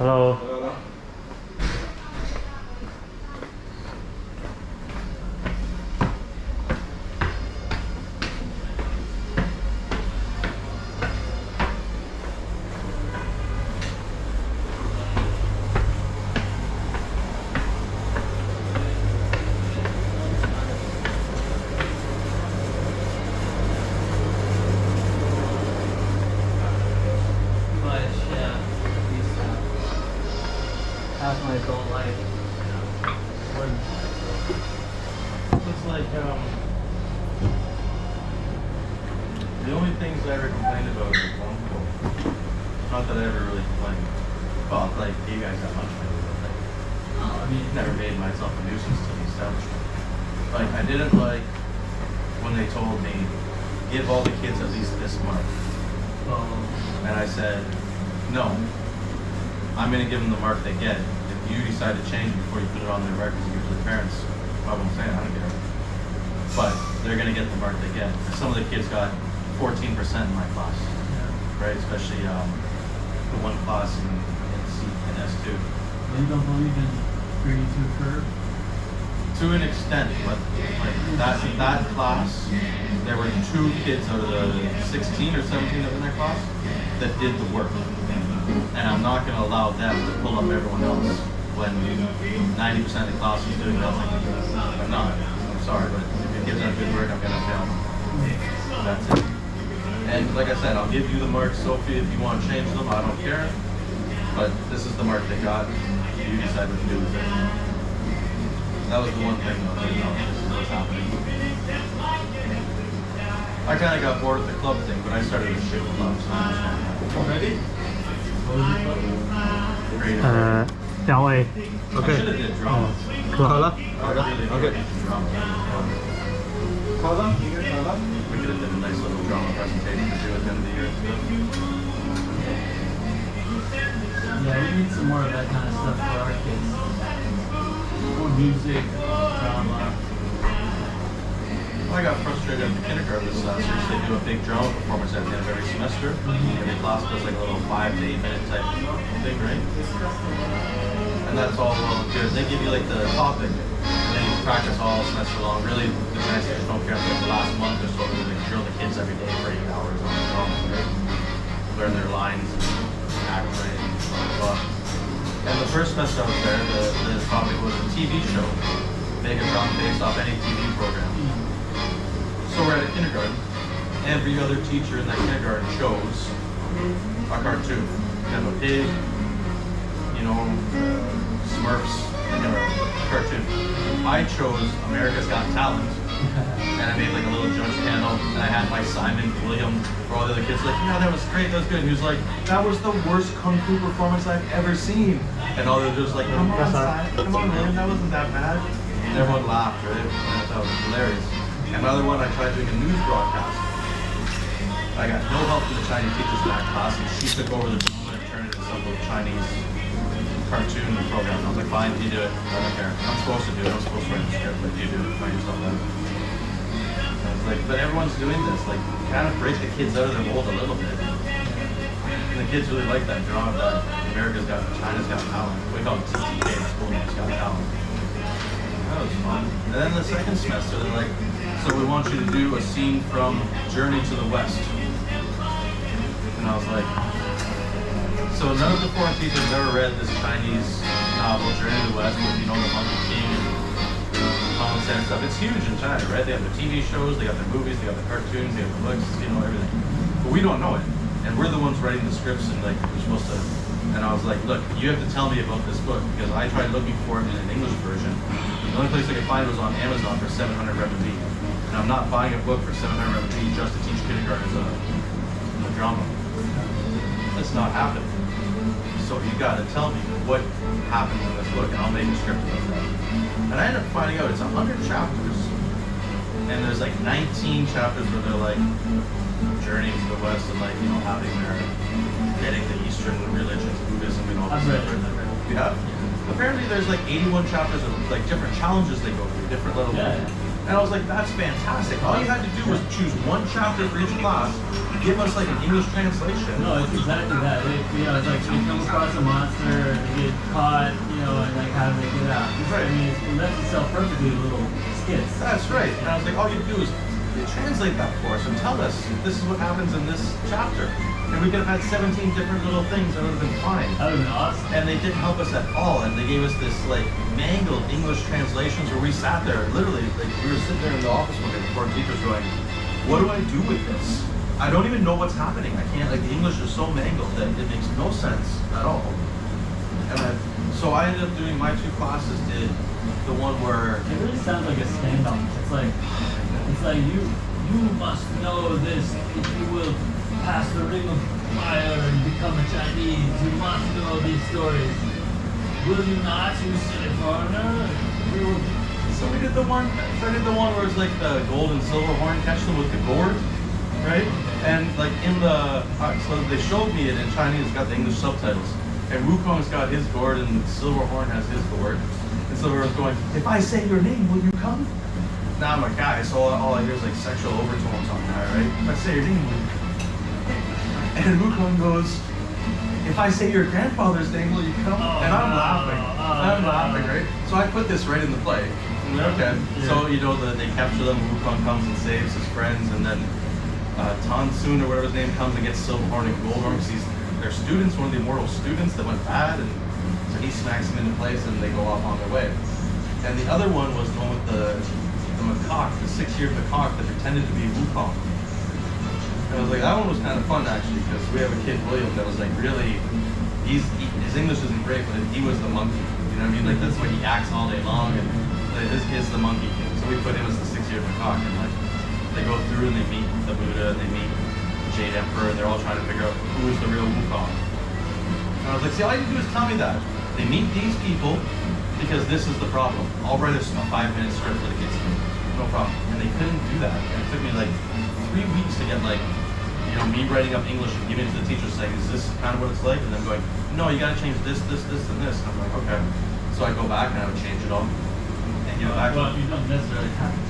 Hello. Half my adult life. It's like, the only things I ever complained about are Guangzhou. Not that I ever really complained. Well, like, you guys got much money, but like, I mean, never made myself a nuisance to the establishment. Like, I didn't like when they told me, give all the kids at least this mark. And I said, no. I'm going to give them the mark they get. If you decide to change it before you put it on their records and give it to the parents, I won't say it, I don't care. But they're going to get the mark they get. Some of the kids got 14% in my class, right? Especially the one class in S2. You don't believe in bringing to a curve? To an extent, but like that class, there were 2 kids out of the 16 or 17 that were in that class that did the work. And I'm not going to allow them to pull up everyone else when 90% of the class is doing nothing. I'm not. I'm sorry, but if your kids aren't good work, I'm going to fail them. That's it. And like I said, I'll give you the mark, Sophie, if you want to change them. I don't care. But this is the mark they got. You decide what to do with it. That was the one thing, though. This is what's happening. I kind of got bored with the club thing, but I started a shit club. So ready? 2位 Okay. I should have did drama. 好了 Okay. We could have done a nice little drama presentation to do at the end of the year. Yeah, we need some more of that kind of stuff for our kids. More music, drama. I got frustrated at the kindergarten this last year. They do a big drama performance at the end of every semester. Every class does like a little 5 to 8 minute type thing, right? And that's all well and good. They give you like the topic, and then you practice all semester long. Really, the nice thing is don't care about the last month or so. They drill the kids every day for 8 hours on the drama, right? Learn their lines, act right, and blah, blah. And the first semester I was there, the topic was a TV show. Make a drama based off any TV program. So we're at a kindergarten. Every other teacher in that kindergarten chose a cartoon. Kind of a pig, you know, Smurfs, you know, cartoon. I chose America's Got Talent. And I made like a little judge panel, and I had my Simon, William, for all the other kids like, yeah, that was great, that was good. And he was like, that was the worst kung fu performance I've ever seen. And all the others was like, come on, Simon, come on, William, that wasn't that bad. And everyone laughed, right? And I thought it was hilarious. Another one, I tried doing a news broadcast. I got no help from the Chinese teachers in that class, and she took over the drama and turned it into some little Chinese cartoon program. And I was like, fine, you do it. I don't care. I'm supposed to do it. I'm supposed to write the script, but you do it. Find yourself out. I was like, but everyone's doing this. Like, kind of break the kids out of their mold a little bit. And the kids really like that drama that China's Got Talent. We call it TTK in school, it's Got Talent. That was fun. And then the second semester, they're like, so we want you to do a scene from Journey to the West. And I was like, so none of the foreign teachers ever read this Chinese novel, Journey to the West, with, you know, the Monkey King and Common Sense stuff. It's huge in China, right? They have their TV shows, they have their movies, they have the cartoons, they have the books, you know, everything. But we don't know it. And we're the ones writing the scripts, and like, we're supposed to. And I was like, look, you have to tell me about this book, because I tried looking for it in an English version. The only place I could find it was on Amazon for 700 renminbi. And I'm not buying a book for 700 renminbi just to teach kindergartners a drama. That's not happening. So you gotta tell me what happened in this book, and I'll make a script about that. And I ended up finding out it's 100 chapters. And there's like 19 chapters where they're like journeying to the West and like, you know, having their getting the Eastern religions, Buddhism and all this stuff. Yeah. Apparently there's like 81 chapters of like different challenges they go through, different little And I was like, that's fantastic. All you had to do was choose one chapter for each class, give us like an English translation. No, it's exactly that. You know, it's like they come across a monster, they get caught, you know, and like how do they get out? Right. I mean, it lends itself perfectly to little skits. That's right. And I was like, all you do is translate that for us and tell us this is what happens in this chapter. And we could have had 17 different little things that would have been fine. That would have been awesome. And they didn't help us at all. And they gave us this like mangled English translations where we sat there, literally, like we were sitting there in the office one day before teachers going, what do I do with this? I don't even know what's happening. I can't, like the English is so mangled that it makes no sense at all. And so I ended up doing my 2 classes, did the one where... It really sounds like a standoff. It's like you must know this if you will pass the ring of fire and become a Chinese. You must know these stories. Will you not, you silly foreigner? So we did the one. So I did the one where it's like the gold and silver horn, catch them with the gourd, right? And like in the so they showed me it in Chinese. It's got the English subtitles, and Wukong's got his gourd, and silver horn has his gourd. And so we were going, if I say your name, will you come? Now I'm a guy, so all I hear is like sexual overtones on that, right? If I say your name, will you come? And Wukong goes, if I say your grandfather's name, will you come? And I'm laughing, right? So I put this right in the play. Okay. Yeah. So, you know, they capture them, Wukong comes and saves his friends, and then Tan Sun, or whatever his name, comes and gets Silverhorn and Goldhorn because they're students, one of the immortal students that went bad, and so he smacks them into place and they go off on their way. And the other one was the one with the macaque, the 6-year macaque that pretended to be Wukong. And I was like, that one was kind of fun actually, because we have a kid, William, that was like really, his English isn't great, but he was the monkey. You know what I mean? Like that's what he acts all day long, and like, this kid's the monkey king. So we put him as the 6-year macaque, and like they go through and they meet the Buddha, and they meet Jade Emperor, and they're all trying to figure out who is the real Wukong. And I was like, see, all you do is tell me that. They meet these people because this is the problem. I'll write a 5-minute script for the kids. No problem. And they couldn't do that. And it took me like 3 weeks to get like, you know, me writing up English and giving it to the teacher saying, is this kind of what it's like? And then going, no, you got to change this, this, this, and this. And I'm like, okay. So I go back and I would change it all. And you know, well, you don't necessarily have to.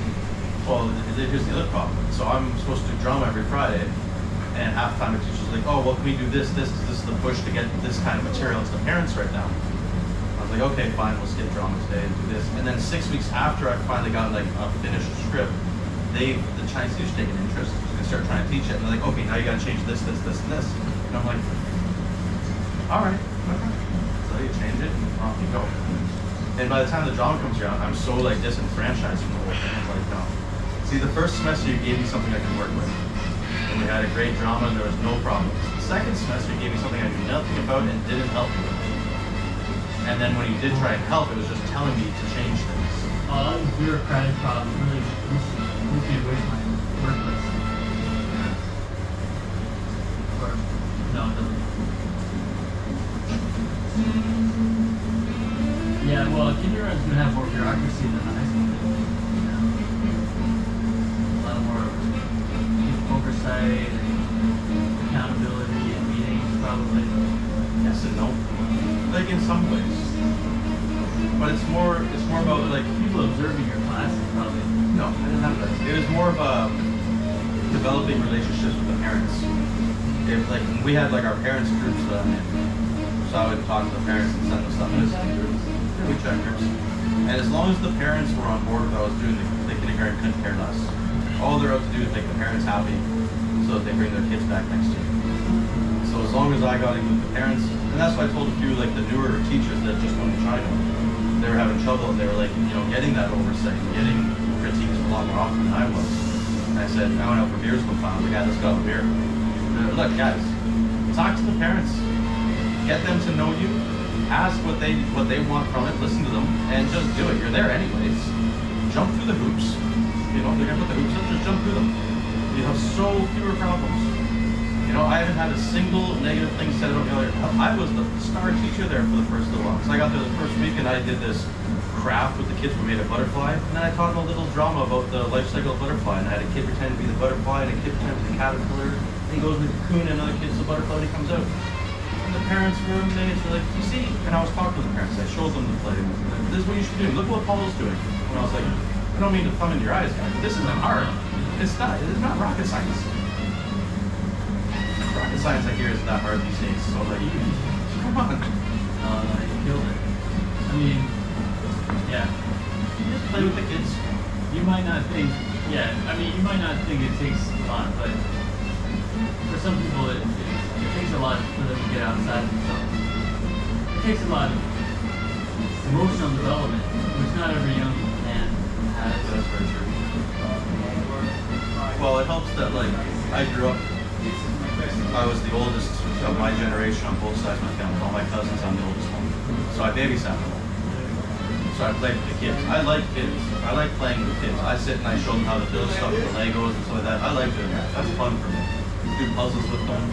Well, here's the other problem. So I'm supposed to do drama every Friday, and half the time the teacher's like, oh, well, can we do this, because this is the push to get this kind of material to the parents right now. I was like, okay, fine, we'll skip drama today and do this. And then 6 weeks after I finally got like a finished script, the Chinese teachers take an interest and start trying to teach it. And they're like, okay, now you got to change this, this, this, and this. And I'm like, all right, okay. So you change it, and off you go. And by the time the drama comes around, I'm so like disenfranchised from the whole thing. I'm like, no. See, the first semester you gave me something I could work with. And we had a great drama and there was no problems. The second semester you gave me something I knew nothing about and didn't help me with. And then when you did try and help, it was just telling me to change things. All these bureaucratic problems really makes me waste my worthless. Or, no, it doesn't. Yeah, well, kindergarten's going to have more bureaucracy than high school. A lot more oversight and accountability and meetings, probably. Yes and no. Like in some ways. But it's more about like People observing your classes, probably. no, I didn't have that. It was more of developing relationships with the parents. If like we had like our parents groups that I'm in. So I would talk to the parents and send them stuff. We check groups. And as long as the parents were on board with what I was doing, the kindergarten couldn't care less. All they're out to do is make the parents happy so that they bring their kids back next year. So as long as I got in with the parents, and that's why I told a few like the newer teachers that just went to China, they were having trouble and they were like, you know, getting that oversight, getting critiques a lot more often than I was. And I said, I went out for beers with them, the guy, let's go have a beer. Look, guys, talk to the parents, get them to know you, ask what they want from it, listen to them, and just do it. You're there anyways. Jump through the hoops. You know, they're gonna put the hoops up, just jump through them. You have so fewer problems. You know, I haven't had a single negative thing said about me. I was the star teacher there for the first little while. So I got there the first week and I did this craft with the kids. We made a butterfly, and then I taught them a little drama about the life cycle of the butterfly. And I had a kid pretend to be the butterfly, and a kid pretend to be the caterpillar. And he goes in the cocoon, and another kid's the butterfly, and he comes out. And the parents were amazed. They're like, you see? And I was talking to the parents. I showed them the play. This is what you should do. Look what Paul's doing. And I was like, and don't mean to thumb in your eyes, guys. This isn't hard. It's not rocket science. Rocket science, I hear, is not hard these days. So like, come on. You killed it. I mean, yeah. Just play with the kids. You might not think, you might not think it takes a lot, but for some people it takes a lot for them to get outside themselves. It takes a lot of emotional development, which not every young man has. That's very true. Well, it helps that like I grew up. I was the oldest of my generation on both sides of my family. All my cousins, I'm the oldest one. So I babysat them. So I played with the kids. I like kids. I like playing with kids. I sit and I show them how to build stuff with Legos and stuff like that. I like doing that. That's fun for me. Do puzzles with them.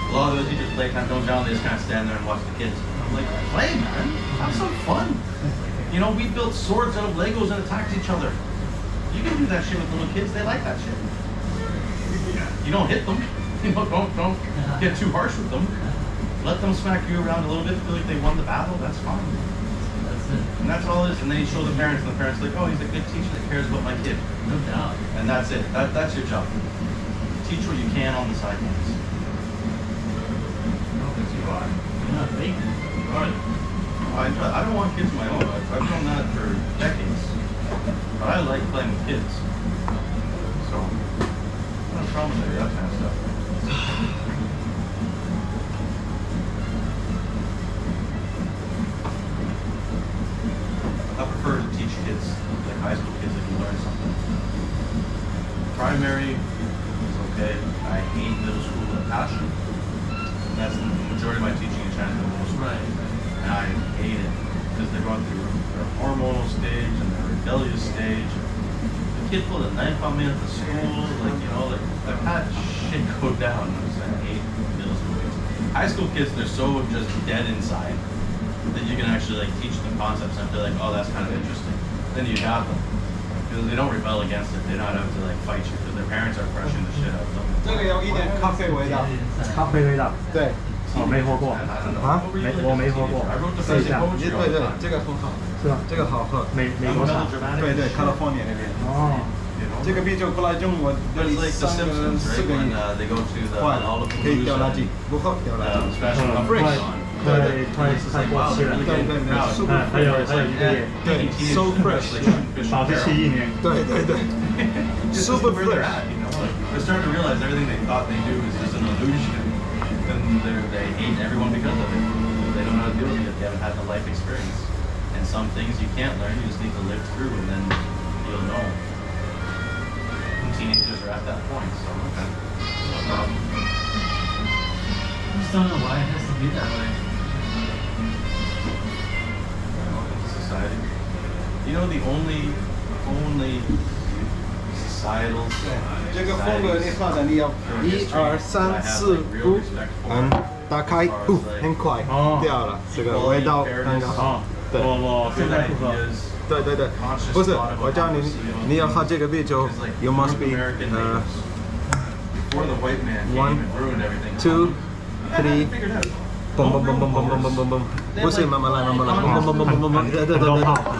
A lot of those teachers playtime don't down. They just kind of stand there and watch the kids. I'm like, play, man. Have some fun. You know, we built swords out of Legos and attacked each other. You can do that shit with little kids. They like that shit. You don't hit them. You know, don't get too harsh with them. Let them smack you around a little bit. Feel like they won the battle. That's fine. That's it. And that's all it is. And then you show the parents, and the parents are like, oh, he's a good teacher that cares about my kid. No doubt. And that's it. That's your job. Teach what you can on the sidelines. Because you are. You're not faking. I don't want kids of my own. I've done that for decades. But I like playing with kids. So, no problem with that kind of stuff. I prefer to teach kids, like high school kids, that can learn something. Primary is okay. I hate middle school with a passion. And that's the majority of my teaching in China, the most. Right. And I hate it because they're going through their hormonal stage and their rebellious stage. The kid pulled a knife on me at the school, like, you know, like I've had shit go down. I hate middle school kids. High school kids, they're so just dead inside that you can actually like teach them concepts and they're like, oh, that's kind of interesting. Then you got them. Because they don't rebel against it. They're not out to like fight you because their parents are crushing the shit out of them. 这个有一点咖啡味道。咖啡味道。对，没喝过。啊？我没喝过。试一下。对，这个很好，是吧？这个好喝。美国茶。对，California 那边。哦。这个啤酒过来中国这里3个4个亿，坏了，可以掉垃圾，不喝掉垃圾。Fresh。太过期了。对，还有一个月。对 ，so fresh， 保质期1年。对，super fresh。 They're starting to realize everything they thought they do is just an illusion, and they hate everyone because of it. They don't know how to deal with it. They haven't had the life experience. And some things you can't learn, you just need to live through, and then you'll know. And teenagers are at that point, so okay. No problem. I just don't know why it has to be that way. Welcome to society. You know, the only societal 这个风格你画的，你要1、2、3、4、5，打开，很快掉了，这个味道刚刚好。对，我现在不喝。对，不是，我教你，你要喝这个啤酒 ，you must be before the white man came and ruined everything. 2, 3. 嘣，不是慢慢来，嘣，对，很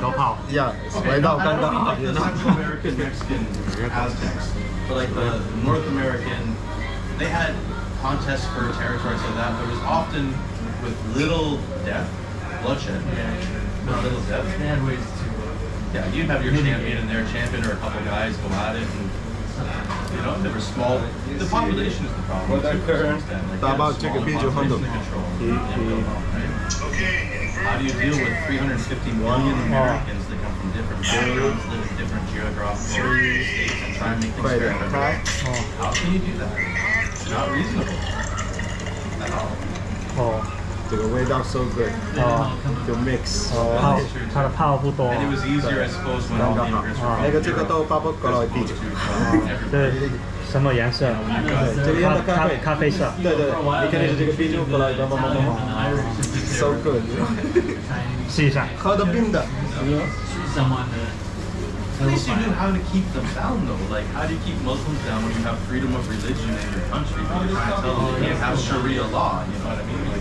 多泡。呀，味道刚刚好。 Central American, Mexican, Aztecs, but like the North American, they had contests for territories like that. There was often with little death, bloodshed, little death. They had ways to. Yeah, you'd have your champion and their champion or a couple guys go at it, and you know they were small. The population is the problem. How do you deal with 350 million Americans that come from different backgrounds, live in different geographical states, and try and make things fair for everyone? How can you do that? It's not reasonable at all. 这个味道 so good， 就 mix， 它的泡不多。 And it was easier, I suppose, when all the immigrants were 那个这个都包不过来啤酒。对，什么颜色？这个颜色咖啡色。对，你肯定是这个啤酒过来，so good。试一下。喝的冰的。 At least you knew how to keep them down, though. Like, how do you keep Muslims down when you have freedom of religion in your country? But you're trying to tell them you can't have Sharia law. You know what I mean? Like,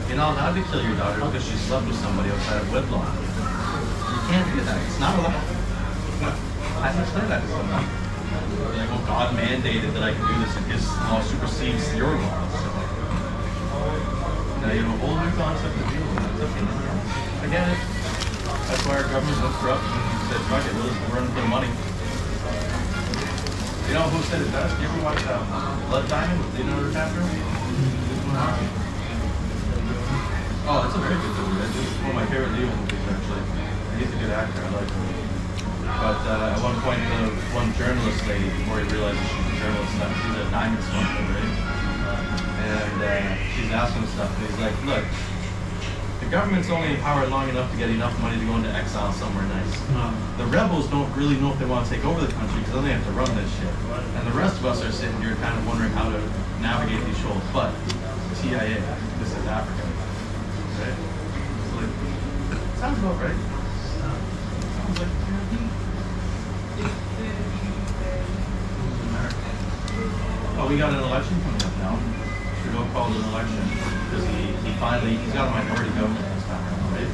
you're not allowed to kill your daughter because she slept with somebody outside of wedlock. You can't do that. It's not allowed. explain that to someone. They're like, well, God mandated that I can do this, and His law supersedes your laws. Now you have a whole new concept to deal with. It's okay. I get it. That's why our government was corrupt and said, fuck it, we're running for the money. You know who said it best? You ever watch Blood Diamond with Leonardo DiCaprio? Oh, it's a very good movie. It's one of my favorite Leo movies, actually. He's a good actor. I like him. But at one point, the one journalist lady, before he realizes she's a journalist, she's a diamond smuggler, right? And she's asking him stuff, and he's like, look, the government's only in power long enough to get enough money to go into exile somewhere nice. The rebels don't really know if they want to take over the country because then they have to run this shit. And the rest of us are sitting here kind of wondering how to navigate these shoals. But TIA, this is Africa. Right? Like, sounds about right. Sounds like oh, we got an election coming up now. Trudeau called an election because he's got a minority government this time around, right?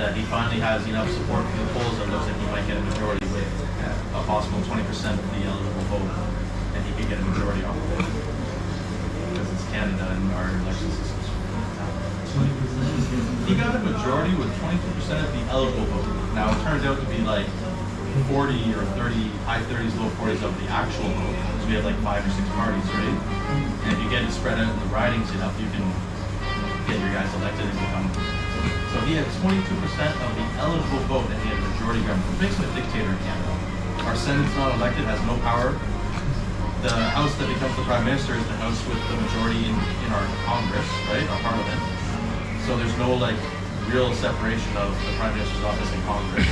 And he finally has enough support from the polls that looks like he might get a majority with a possible 20% of the eligible vote, and he could get a majority off of it because it's Canada and our election system. 20%. He got a majority with 22% of the eligible vote. Now it turns out to be like 40 or 30, high 30s, low 40s of the actual vote. So we have like 5 or 6 parties, right? And if you get it spread out in the ridings enough, you can get your guys elected and become. So he had 22% of the eligible vote, and he had a majority government. Basically a dictator in Canada. Our Senate's not elected, has no power. The House that becomes the Prime Minister is the House with the majority in our Congress, right? Our Parliament. So there's no like real separation of the Prime Minister's office and Congress.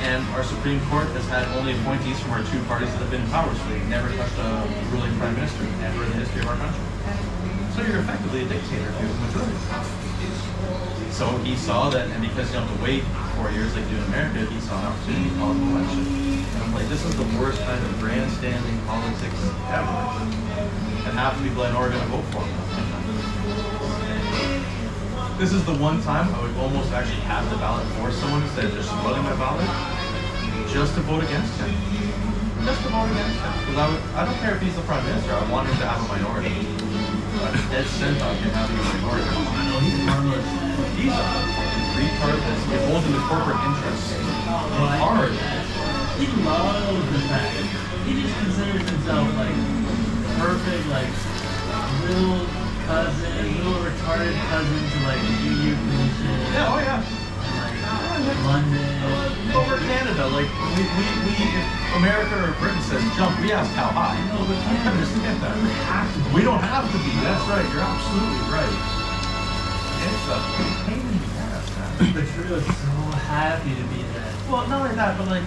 And our Supreme Court has had only appointees from our 2 parties that have been in power, so they've never touched a ruling Prime Minister ever in the history of our country. So you're effectively a dictator if you have a majority. So he saw that, and because you don't have to wait 4 years like you do in America, he saw an opportunity to call an election. And I'm like, this is the worst kind of grandstanding politics ever. And half the people I know are going to vote for him. This is the one time I would almost actually have the ballot for someone instead of just spoiling my ballot, just to vote against him. Just to vote against him. Because I don't care if he's the Prime Minister, I want him to have a minority. I'm dead set on him having a minority. I know he's harmless. He's a retard that's beholden to corporate interests. Hard. He loves the fact. He just considers himself like perfect, like little cousin, little retarded cousin to like the EU Commission. Yeah, oh yeah. Like London. Over Canada, like we if America or Britain says jump, we ask how high. No, but I understand that. We don't have to be. That's right. You're absolutely right. It's a pain in the ass, man. But Trudeau's so happy to be that. Well, not only that, but like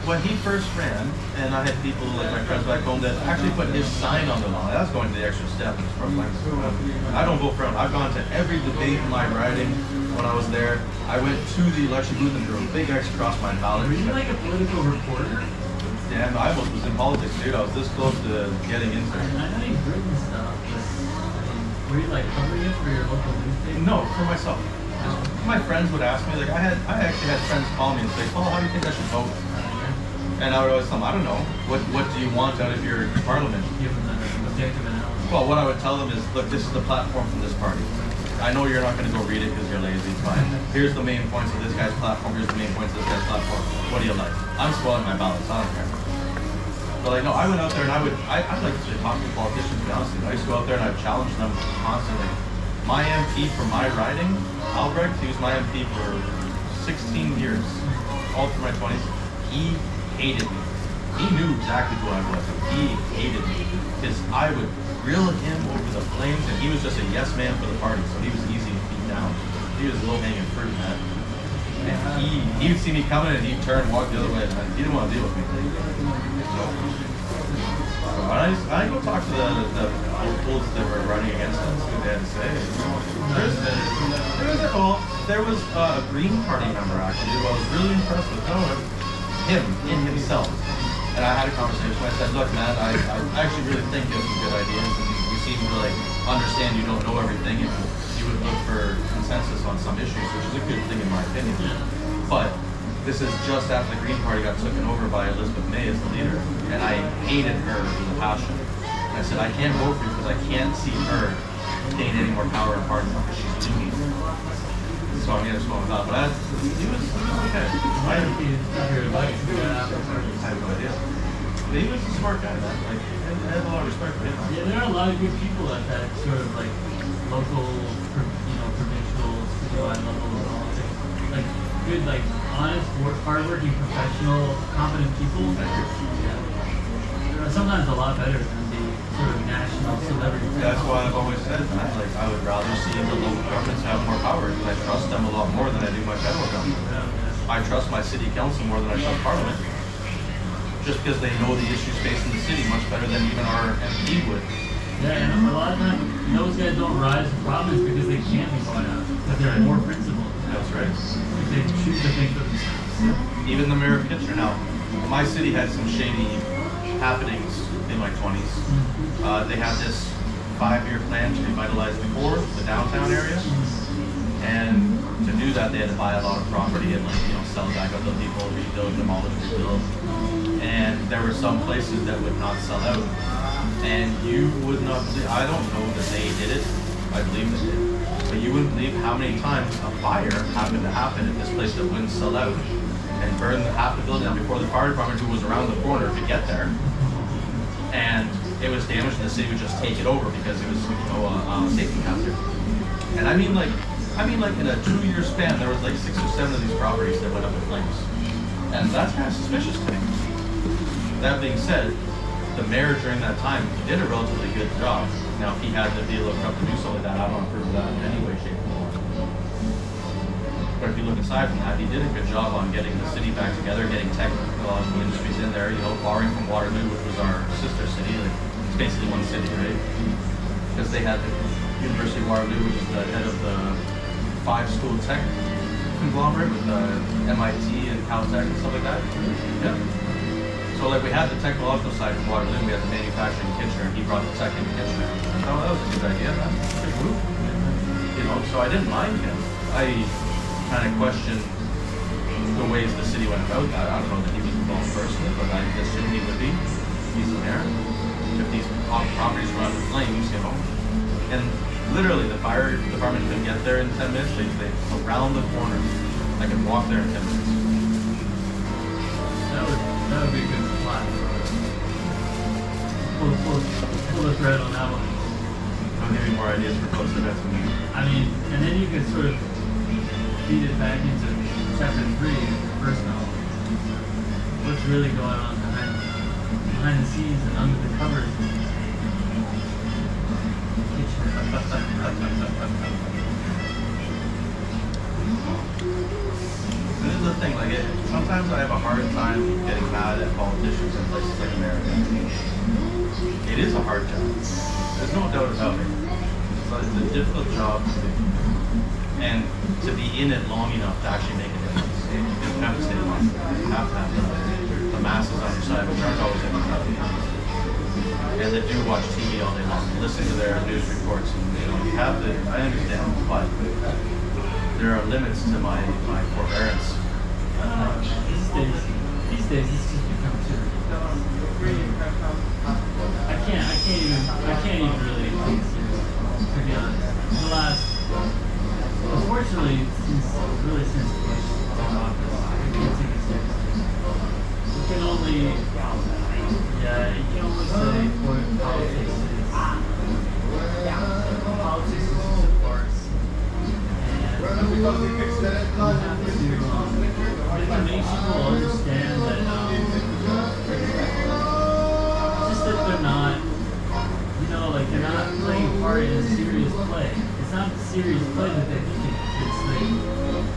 when he first ran, and I had people like my friends back home that actually put his sign on the lawn. That's going to the extra step as far as I'm concerned. I don't vote for him. I've gone to every debate in my riding when I was there. I went to the election booth and drew a big X across my ballot. Were you like a political reporter? Yeah, I almost was in politics, dude. I was this close to getting into it. I know you've written stuff, but were you like covering it for your local newspaper? No, for myself. My friends would ask me, like I actually had friends call me and say, Paul, how do you think I should vote? And I would always tell them, I don't know. What do you want out of your parliament? Give them an objective analysis. Well, what I would tell them is, look, this is the platform from this party. I know you're not going to go read it because you're lazy. It's fine. Here's the main points of this guy's platform. Here's the main points of this guy's platform. What do you like? I'm spoiling my ballots. I don't care. But like, no, I went out there and I'd like to talk to politicians, to be honest with you. I used to go out there and I'd challenge them constantly. My MP for my riding, Albrecht, he was my MP for 16 years, all through my 20s. He hated me. He knew exactly who I was. He hated me because I would grill him over the flames, and he was just a yes man for the party, so he was easy to beat down. He was low hanging fruit, man. And he would see me coming and he'd turn and walk the other way. And he didn't want to deal with me. So I go talk to the fools that were running against us, who they had to say. There was a Green Party member actually who I was really impressed with. Him in himself. And I had a conversation where I said, look man, I actually really think you have some good ideas and you seem to like understand you don't know everything and you would look for consensus on some issues, which is a good thing in my opinion. But This is just after the Green Party got taken over by Elizabeth May as the leader, and I hated her with a passion. And I said, I can't vote for you because I can't see her gain any more power in Parliament because she's doomed. So I'm going to swallow that. But he was okay. I have no idea. But he was a smart guy, man. Like, I have a lot of respect for him. Yeah, there are a lot of good people at that sort of like local, provincial, citywide level of politics. Like good, like honest, hardworking, professional, competent people. Yeah. Sometimes a lot better than the sort of national celebrity. That's why I've always said, man, like I would rather see the local governments have more power because I trust them a lot more than I do my federal government. I trust my city council more than I trust Parliament. Just because they know the issues facing the city much better than even our MP would. Yeah, and a lot of times those guys don't rise to prominence because they can't be bought out. Because they're more principled. That's right. They choose to think for themselves. Even the mayor of Kitchener now. My city had some shady happenings in my 20s. They had this 5-year plan to revitalize the core, the downtown area. And to do that, they had to buy a lot of property and sell it back out to people, rebuild, demolish, rebuild. And there were some places that would not sell out. And you would not believe, I don't know that they did it, I believe they did. But you wouldn't believe how many times a fire happened to happen at this place that wouldn't sell out and burn half the building down before the fire department, who was around the corner, could get there. And it was damaged and the city would just take it over because it was a safety hazard. And I mean like in a 2-year span, there was like 6 or 7 of these properties that went up in flames. And that's kind of suspicious to me. That being said, the mayor during that time did a relatively good job. Now, if he had to be looked up to do something like that, I don't approve of that in any way, shape, or form. But if you look aside from that, he did a good job on getting the city back together, getting technological industries in there, borrowing from Waterloo, which was our sister city. Like, it's basically one city, right? Because they had the University of Waterloo, which is the head of the 5-school tech conglomerate with MIT and Caltech and stuff like that. Yeah. So like we had the technological side in Waterloo, we had the manufacturing in Kitchener, and he brought the tech into Kitchener. I thought that was a good idea, man. Good move. So I didn't mind him. I kind of questioned the ways the city went about that. I don't know that he was involved personally, but I assume he would be. He's the mayor. If these properties were under flames, and literally the fire department couldn't get there in 10 minutes. They around the corner. I could walk there in 10 minutes. That would be a good plot. Pull the thread on that one. I'll give you more ideas for post events. I mean, and then you could sort of feed it back into chapter 3 of the first novel. What's really going on behind the scenes and under the covers. This is the thing, sometimes I have a hard time getting mad at politicians in places like America. It is a hard job. There's no doubt about it. It's a difficult job to do. And to be in it long enough to actually make a difference. You have to stay long. You have to have the masses on your side, which aren't always everybody. And they do watch TV all day long, listen to their news reports, and you have to, I understand, but there are limits to my forbearance. These days it's just become too ridiculous. I can't even really take it seriously, to be honest. Unfortunately, since Bush took office, I can't take it seriously. You can only say what politics is. Politics is just a farce. And you have to make people understand that just that they're not, they're not playing a part in a serious play. It's not a serious play that they think it is.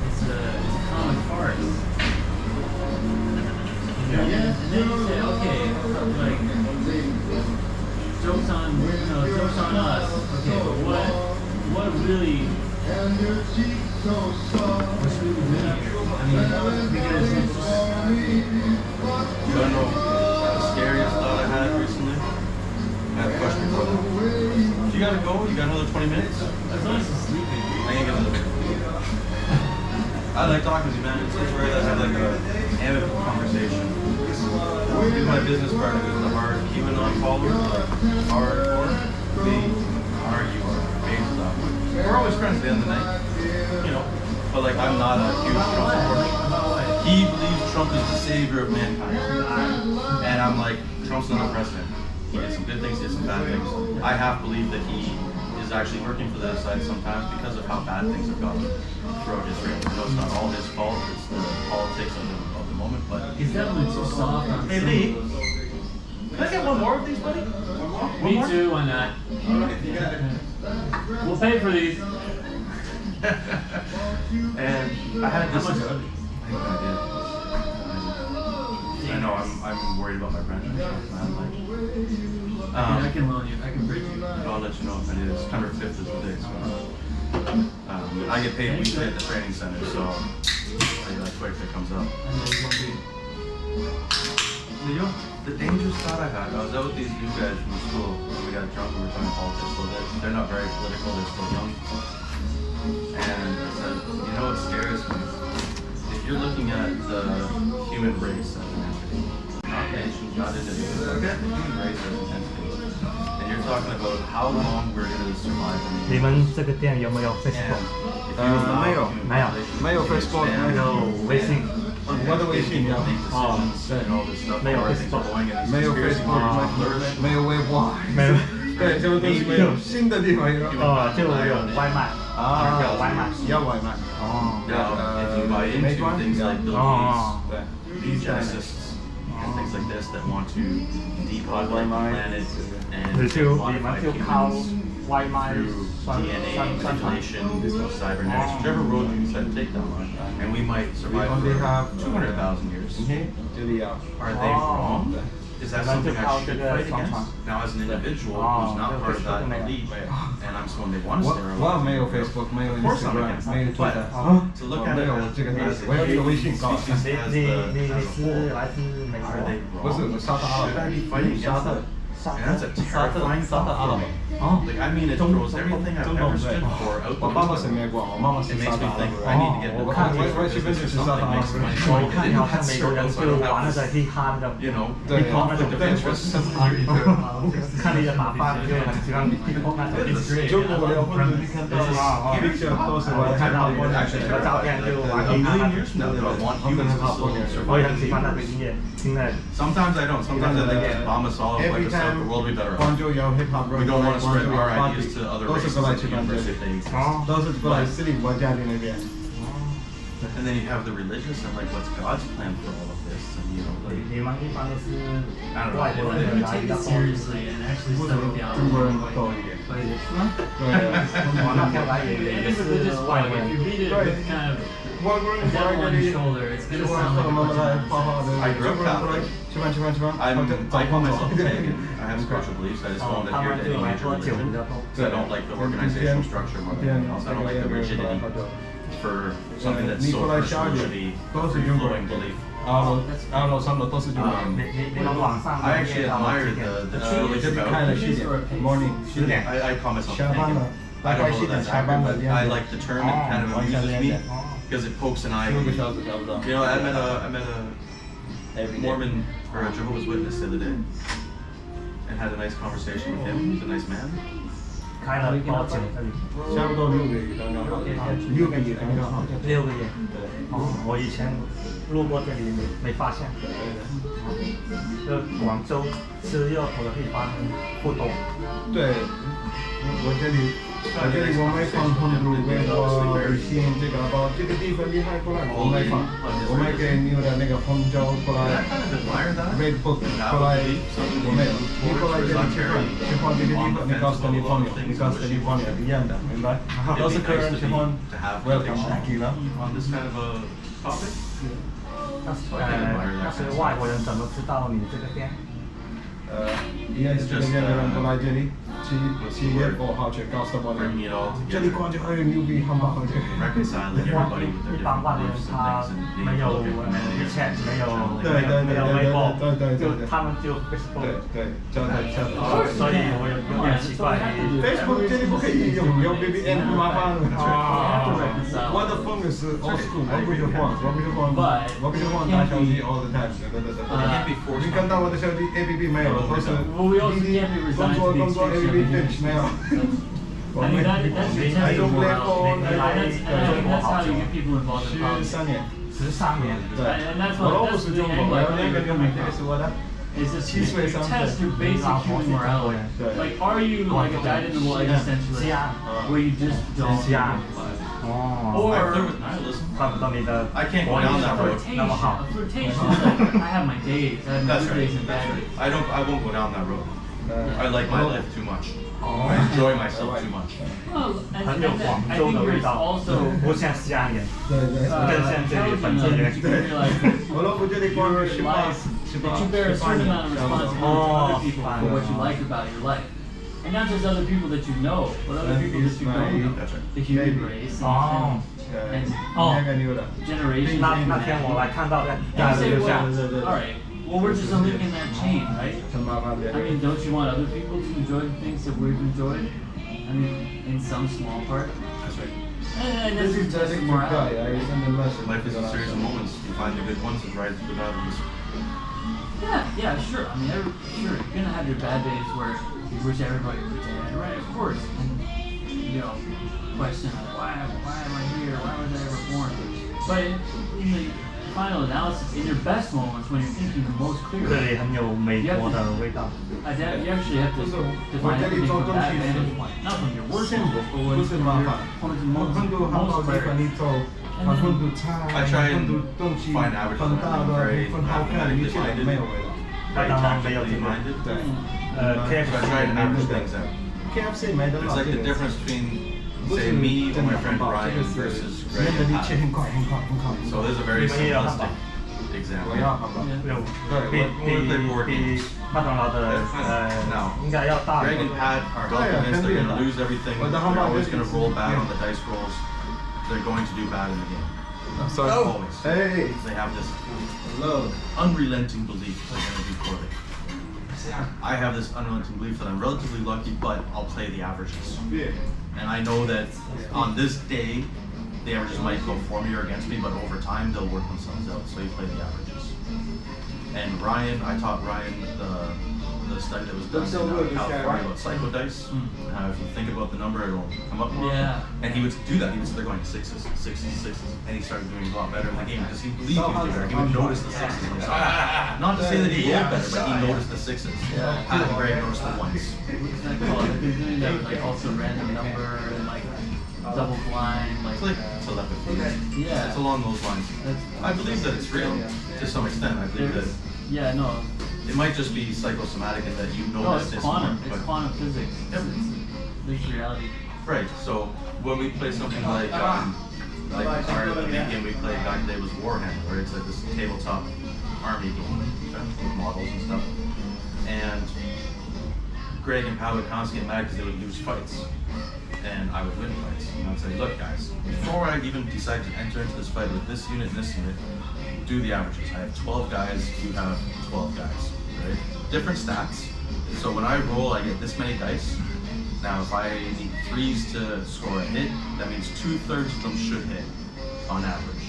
It's a common farce. And then you say, okay, jokes on us. Okay, but what really? What should we be doing here? I mean, because it's just... You don't know the scariest thought I had recently? I have a question for you. You gotta go? You got another 20 minutes? As long as you're sleeping. I ain't gonna live. I like talking to you, man. It's rare that I have like a amicable conversation. With my business partner, who's a hard QAnon follower, like hardcore, we argue our faces off. We're always friends at the end of the night, you know. But like, I'm not a huge Trump supporter. He believes Trump is the savior of mankind, and I'm like, Trump's not a president. He did some good things, he did some bad things. I half believe that he is actually working for the other side sometimes because of how bad things have gone throughout history. I know it's not all his fault, it's the politics of the moment, but... He's definitely too soft on Hey Lee, can I get one more of these, buddy? Me too, why not? We'll pay for these. And I had this... I know, I'm worried about my friendship, man. Like, I can loan you, I can bridge you. I'll let you know if it is. September 5th is the day, so... I get paid weekly at the training center, so that's quick that comes up. The dangerous thought I had, I was out with these new guys from school, and we got drunk and we were talking politics, so they're not very political, they're still young. And I said, you know what scares me? If you're looking at the human race as an entity, not nation, not individual, look at the human race as an entity. And you're talking about how long we're going to survive. 你们这个店有没有 Facebook？ 没有 Facebook， 没有微信。我的微信有。哦，对，没有 Facebook， 没有 Facebook， 没有微博，没有。对，就都是没有新的地方有。哦，就有外卖。啊，有外卖。要外卖。哦。If you buy into things like these eugenicists and things like this that want to depopulate the planet and modify humans through DNA manipulation, cybernetics, whichever road you decide to take down, and we might survive for 200,000 years. Are they wrong? Is that something I should fight against? Now, as an individual who's not part of that elite, and I'm someone they want to stay around, 我没有 Facebook， 没有 Instagram， 没有 Twitter， to look at it as a species, 我有一个微信告诉你是来自美国？ are they 不是 wrong? 沙特阿拉 Should I 伯， be fighting against that? And that's a terrifying 沙特阿拉 thought. 伯。 Like, I mean, it throws everything I've ever stood for out the 我爸爸是 window. 美国，我妈妈 It 是 makes 沙 me 特阿拉 think 伯。 I need to get the 我看 business 我去 or 分析是沙特 something 阿拉 makes 伯。 my 我 mind 看 get 好 into 像 that 美国人 circle, 就 so I 玩 don't 的 have 嘻哈的， this, you know, 对 conflict of interest. 看你的打扮就很喜欢 hip-hop 那种。中国要混的，你看到了，一直都是我看到过的，你的照片就玩 A 嘻哈 million 的。 years from now, do I want humans to still 我也很 survive? 喜欢那个音乐，听了。 Sometimes I don't. Sometimes I think Obama solid like Every us out, time the world will be better off. 广州有 hip hop， We don't want to spread our 广州 ideas to other 都是 races 过来 in 去 the 办这 universe 里 if they exist. 都是过来私立国家的那边。 And then you have the religious and like, what's God's plan for all of this? And you know, like, 你们一般都是 I don't know. 外国 If 人 you 来 take 的 it seriously and actually 不是 study 中国人 theology. 多一点。所以是吗？对，我那天来也 It 也 is a 是 religious 外 book. 国 If 人 you。read it with kind of 外国人 a 过 devil 来 on 这 your 里， shoulder, it's 就 gonna 是 sound 和 like 妈 a 妈 bunch 来 of 好好的。 I grew up Catholic. 吃饭吃饭吃饭。 I call myself a pagan. I have spiritual beliefs. I just 哦 don't 他 adhere 们 to 就 any 来 major 喝酒比 religion. 较多。 Because I don't like the organizational structure more than anything else. I don't like the rigidity for something that's so personal to be a free-flowing belief. 二楼三楼都是中国人。你们晚上 I actually admire the early 这边开了10点 ，morning 10点。 I call myself a 下班 pagan. 了， I 大概 don't know 10点 if that's 下班 accurate, 了 but I like the term. It kind of amuses me because it pokes an eye. 15个小时差不多。 You know, I met a Mormon or a Jehovah's Witness the other day and had a nice conversation with him. He's a nice man. 开了多久？这里差不多6个月刚刚好，6个月刚刚好。 6个月。哦，我以前路过这里没发现。这广州吃热狗的地方不多。对，我这里我买放很多微信这个包，这个地方厉害过来，我买放，我买给你的那个红酒过 And 来 I kind of admire that. ，Red Book 过来，我没有，你过来这里吃饭，吃饭这个地方，你告诉你朋友，你告诉你朋友一样的，明白？都是客人喜欢 welcome thank you 了。 On this kind of a topic. 那是外国人怎么知道你这个店？也是这边的人过来这里吃7月5号全告诉我 bringing it all 这里 together, 广州还有牛逼汉堡好吃。 reconciling everybody with their 一般 different 外的人 beliefs 他 and things and 没 being 有 able to chat，没有对微博，对就他们就 Facebook，对，交代。所以我有点奇怪。Facebook 这里不可以用，有 VPN 不麻烦。 reconcile. 我的 phone 是 old school， 我不是换打手机 all the time。你看到我的手机 APP 没有？都是工作 APP 没有。 I mean, that's your tendency more else. That's how you get people involved in politics. 13年。 13年。 And that's 我 what 不 that's 是 the 中国， angle 我 I 那 think 个 you're 就 coming 是 from. 我的。 Is just Cheese you way something. test your basic human morality. Like, are you like a dyed-in-the-wool existentialist where you just don't? 哦。 Or I flirt with nihilism. 怪不得你的 I can't go down that road. flirtation. A flirtation is like I have my days. I have my That's good right. days and bad days. I won't go down that road. I like my life too much. I enjoy myself too much. Well, and 很有 I 广 think 州的味 there's 道， also 不像西安人，对对。更像这里本地 intelligent 人。 enough to realize that 我老婆这里光是18 that you bear a certain amount of responsibility to other people for what you like about your life. And not just other people that you know, but other people that you don't know. That's right. The human race 哦。 and 那个牛的。 generations. 那天我来看到的， And you say, 就像 well, all right, well, we're just a link in that chain, right? 很麻烦的。 I mean, don't you want other people to enjoy the things that we've enjoyed? I mean, in some small part. That's right. And that's This your is test just of a guy. morality. I send a message. Life is a series of moments. You find the good ones and ride through the bad ones. Yeah, sure. I mean, sure, you're gonna have your bad days where you wish everybody was dead, right? Of course. And, you know, question like, why am I here? Why was I ever born? But in the final analysis, in your best moments, when you're thinking the most 这 clearly, 里很有美国的味道。 you actually have to define everything from that vantage point, not from your worst moment, but when 不是麻烦。 from the 我很多汉堡 most 没和 clear. 你走，很多菜， I try 很 and 多东西， find averages 很大 and 的， very 很好看，一 mathematically 切 minded, 没有味道。 麦 very 当劳没有这 tactically 个。 minded. 对。 KFC So I try to average things out. KFC 没得 It's 老 like the 店。 difference between, 不是 say, me or 真 my 的汉 friend 堡，这 Brian 个是 versus 里 Greg 面的 and 力气 Pat. 很快，很快，很快。 So there's a very 你们也要汉堡。 simplistic example. 我要汉堡。有对，比麦当劳的应该要大。 Greg and Pat are hell convinced they're going to lose everything. They're always going to roll bad on the dice rolls. They're going to do bad in the game. Sorry. Always. Hey. They have this Hello. unrelenting belief that they're going to do poorly. I have this unrelenting belief that I'm relatively lucky, but I'll play the averages. Yeah. And I know that on this day, the averages might go for me or against me, but over time they'll work themselves out. So you play the averages. And Ryan, I taught Ryan the study that was done in California about psycho dice. How if you think about the number, it'll come up more. Yeah. And he would do that. He would say they're going sixes, and he started doing a lot better in the game because he believed he was doing better. He would notice the sixes himself. Not to say that he rolled better, but he noticed the sixes. Pat and Greg noticed the ones. What's that called? I've been doing that with like also random number and like double blind, like It's like telepathy. yeah. It's along those lines. I believe that it's real to some extent. I believe that Yeah, no. it might just be psychosomatic in that you No, notice it's this quantum. more, It's but quantum physics. It's reality. right. So when we play something like our the big game we played back today was Warhammer, where it's like this tabletop army game with models and stuff. And Greg and Pat would constantly get mad because they would lose fights, and I would win fights. And I'd say, look, guys, before I even decide to enter into this fight with this unit and this unit, do the averages. I have 12 guys, you have 12 guys, right? Different stats. So when I roll, I get this many dice. Now, if I need 3s to score a hit, that means 2/3 of them should hit, on average.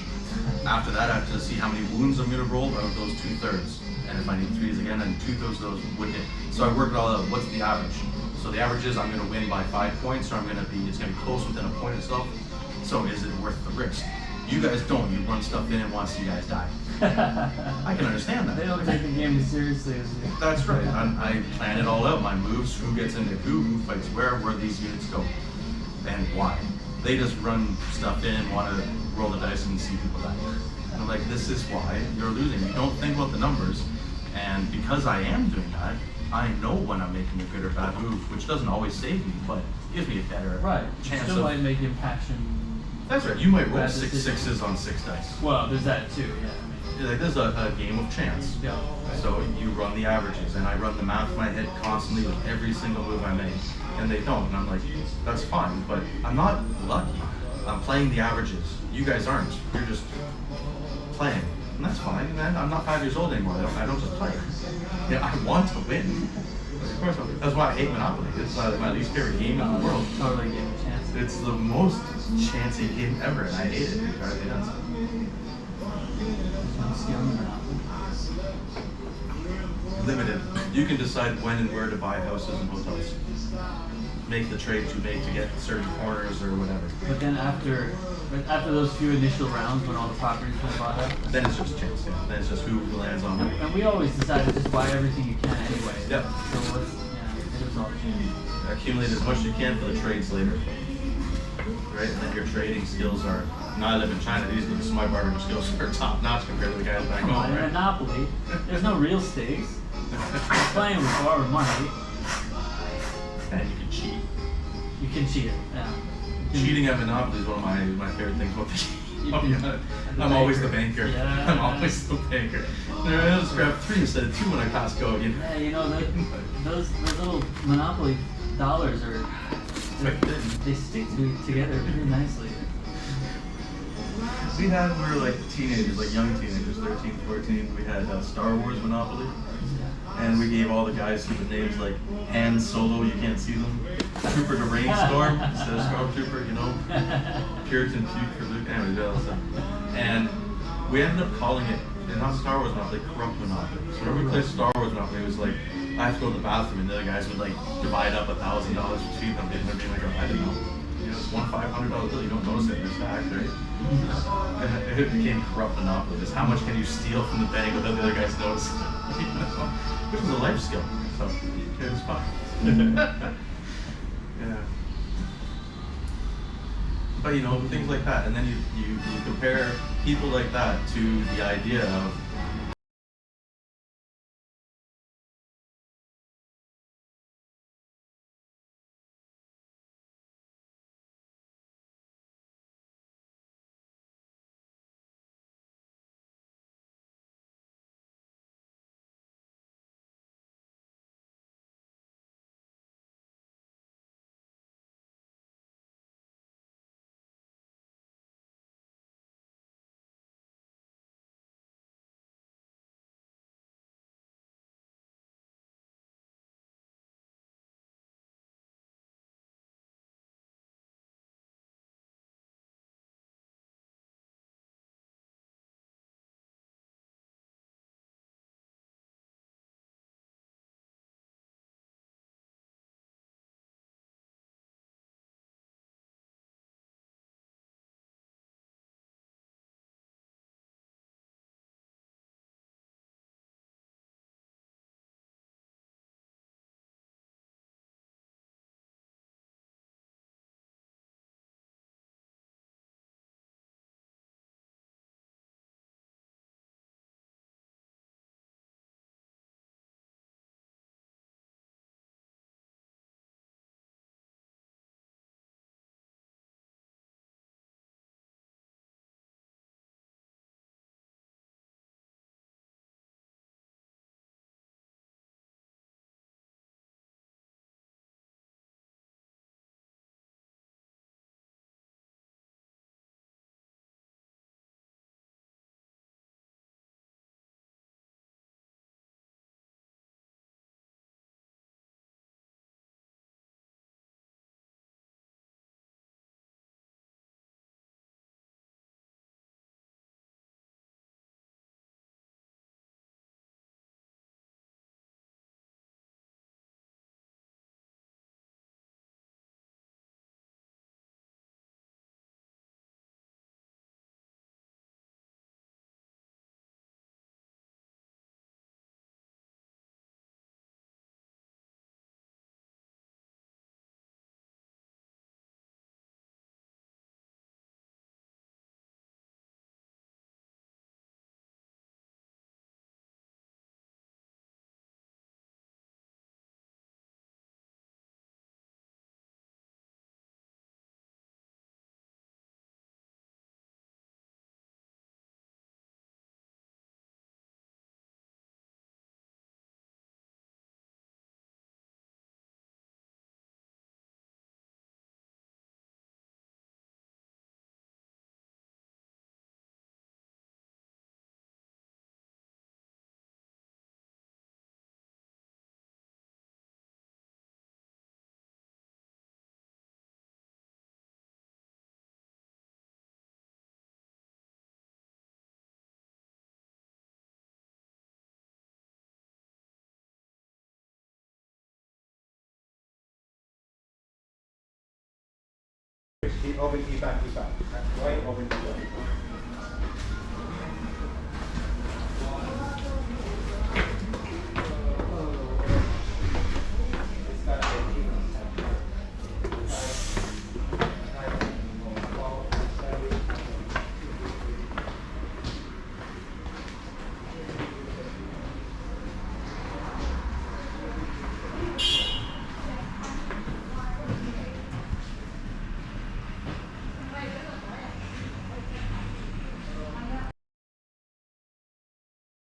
After that, I have to see how many wounds I'm gonna roll out of those 2/3. And if I need 3s again, then 2/3 of those would hit. So I work it all out. What's the average? So the average is I'm gonna win by 5 points, or it's gonna be close within a point itself. So is it worth the risk? You guys don't. You run stuff in and want to see you guys die. I can understand that. They don't take the game as seriously as you. That's right. I plan it all out. My moves, who gets into who fights where these units go, and why. They just run stuff in and want to roll the dice and see people die. And I'm like, this is why you're losing. You don't think about the numbers, and because I am doing that, I know when I'm making a good or bad move, which doesn't always save me, but gives me a better Right. chance Still of. might make impassion. That's right. You might roll Bad 6 decision. 6s on 6 dice. Well, there's that too. Yeah. Like there's a game of chance. Yeah. So you run the averages, and I run the math in my head constantly with every single move I make, and they don't, and I'm like, that's fine, but I'm not lucky. I'm playing the averages. You guys aren't. You're just playing, and that's fine. And I'm not 5 years old anymore. I don't just play. Yeah, I want to win. Of course, that's why I hate Monopoly. It's my least favorite game in the world. Totally give it a chance. It's the most chancy game ever, and I hate it. It drives me nuts. Limited. You can decide when and where to buy houses and hotels. Make the trades you make to get certain corners or whatever. But then after those few initial rounds when all the properties were bought up, Then it's just chance, yeah. Then it's just who lands on it. and we always decide to just buy everything you can anyway. Yep. So it was all chance. Accumulate as much as you can for the trades later. Right? And then your trading skills are, now I live in China, these days, so my bargaining skills are top notch compared to the guys back Come on, home, in right? Monopoly, there's no real stakes. You're playing with borrowed money. And you can cheat. You can cheat it. Yeah. Cheating at Monopoly is one of my favorite things about the You game. can- I'm always the banker. Yeah. I'm always the banker. I'll just grab 3 instead of 2 when I pass go. You know? Yeah, you know those little Monopoly dollars are they stick together pretty nicely. We were like teenagers, like young teenagers, 13, 14, we had Star Wars Monopoly. And we gave all the guys stupid names like Han Solo, you can't see them. Trooper to Rainstorm instead of Stormtrooper, you know. Puritan Puke for Luke, anyway, that was and we ended up calling it, and not Star Wars Monopoly, Corrupt Monopoly. So whenever we played Star Wars Monopoly, it was like, I have to go to the bathroom, and the other guys would like divide up $1,000 between them, and they'd be like, oh, I didn't know. You know, it's one $500 bill, you don't notice it in your stack, right? And it became Corrupt Monopoly. Just how much can you steal from the bank without the other guys noticing? You know? Which is a life skill, so it was fun. Yeah. But you know, things like that, and then you compare people like that to the idea of Open, key back, key back. Right, open, key back.